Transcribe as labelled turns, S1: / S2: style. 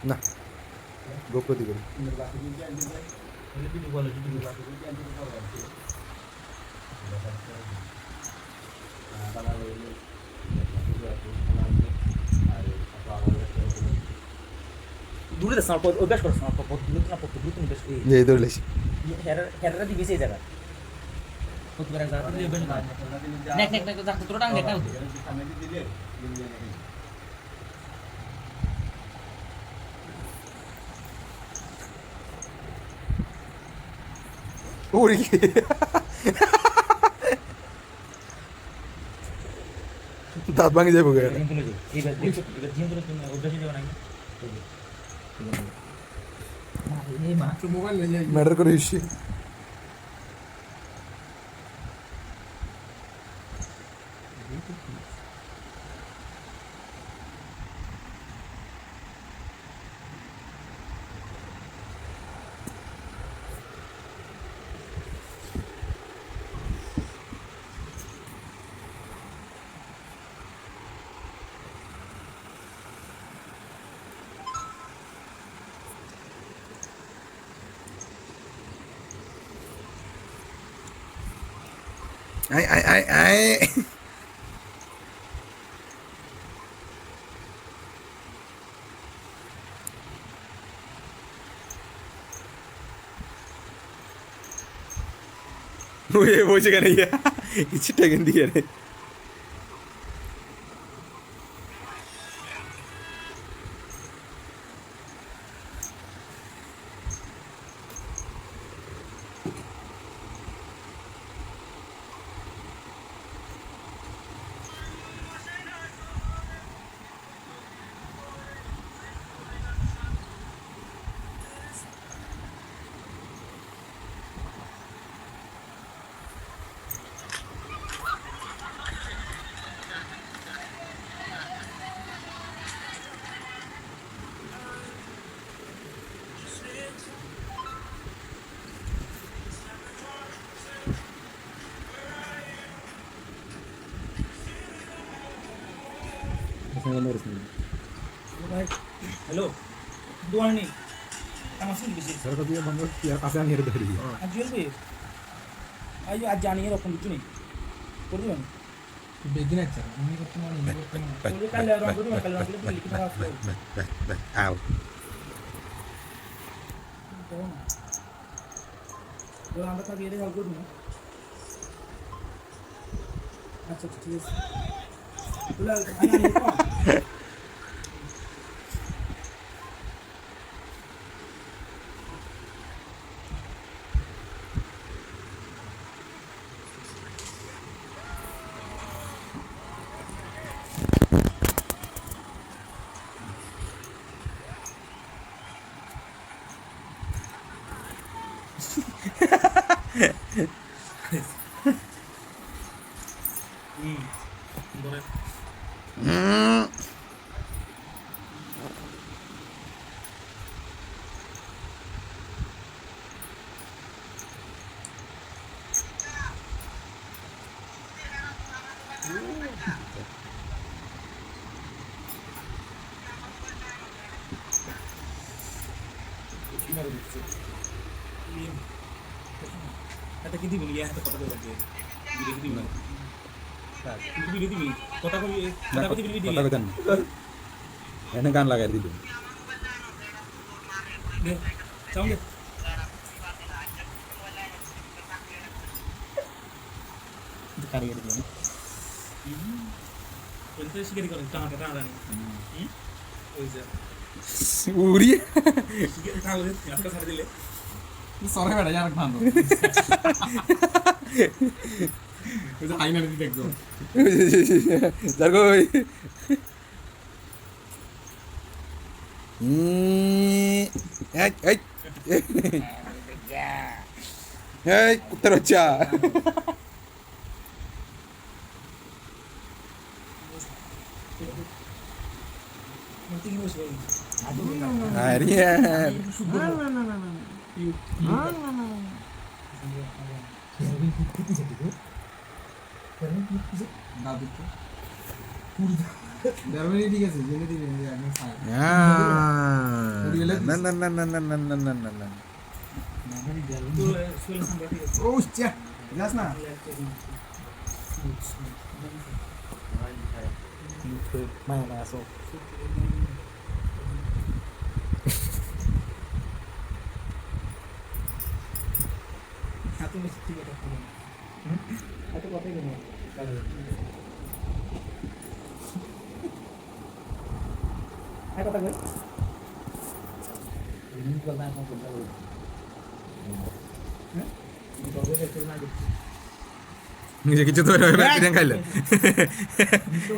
S1: না গোপ্রতি করি
S2: দূরে যাস না, অভ্যাস করছ না, দূরে না পড়তে দূরে তুমি বেশ
S1: এই ধরলেছি
S2: হেরারা দিবি সেই জায়গা প্রতিবার এক জায়গা দিয়ে অভ্যাস না নেক নেক নেক যাতে তোরা টাং নেক না
S1: ওরে দাঁত ভাঙে যাবো গে
S2: এইবার দেখো এবার জিম করে তুমি অভ্যাস দেব নাকি না এই মা
S3: মোবাইল নিয়ে যাই
S1: ম্যাটার করে এসছি আই ওই বসে কেন ইয়া কিছুটা কেন দিয়ে রে
S2: হ্যালো দুয়ানি আমার শুনবি
S1: সরকার দিয়ে বন্ধ কাছে আমি ধরি
S2: আজ জ্বলবে আজ জানি এরকম কিছু নেই করবেন
S3: বেদিন আছে আমি করতে মানে
S2: কাল রং করবেন কাল রং করে লিখে দেওয়া আছে
S1: আও
S2: তো আমরা তো বিয়ে হল করব না আচ্ছা ঠিক আছে তুলা আমি এটা কি দিবি ইয়া কথা বলতে ভিডিও দিবি না কিন্তু ভিডিও দিবি কথা কবি কথা কবি ভিডিও দিবি
S1: কথা কইতেন এনে গান লাগাই দিল
S2: দে সাউন্ড দে কারিয়ে দিবি বলতে শিকারি করে টানা টানা ওই যে
S1: উড়ি
S2: শিকারি তাহলে একটা ছাড় দিলে
S3: সরে বেড়া যার ভালো ওই যে আইনা দিতে দেখো
S1: যার কই এই এই এই কুত্তার বাচ্চা Arian.
S3: ঠিক আছে জেনে দিবেন যে একদম
S1: Ah. না না না না না না না না না না
S2: তো সোহেল হাসান ঠিক আছে
S3: ও চ্যা যাস না
S2: মায়া মায়া সো হাতে মিষ্টি ঠিক আছে হাতে কথাই বলবো আর কথা কই ini কথা এখন কথা বলবো হ্যাঁ তবে দেখতে না দেখতে
S1: নিজে কিছু তো খাইলেন
S2: তো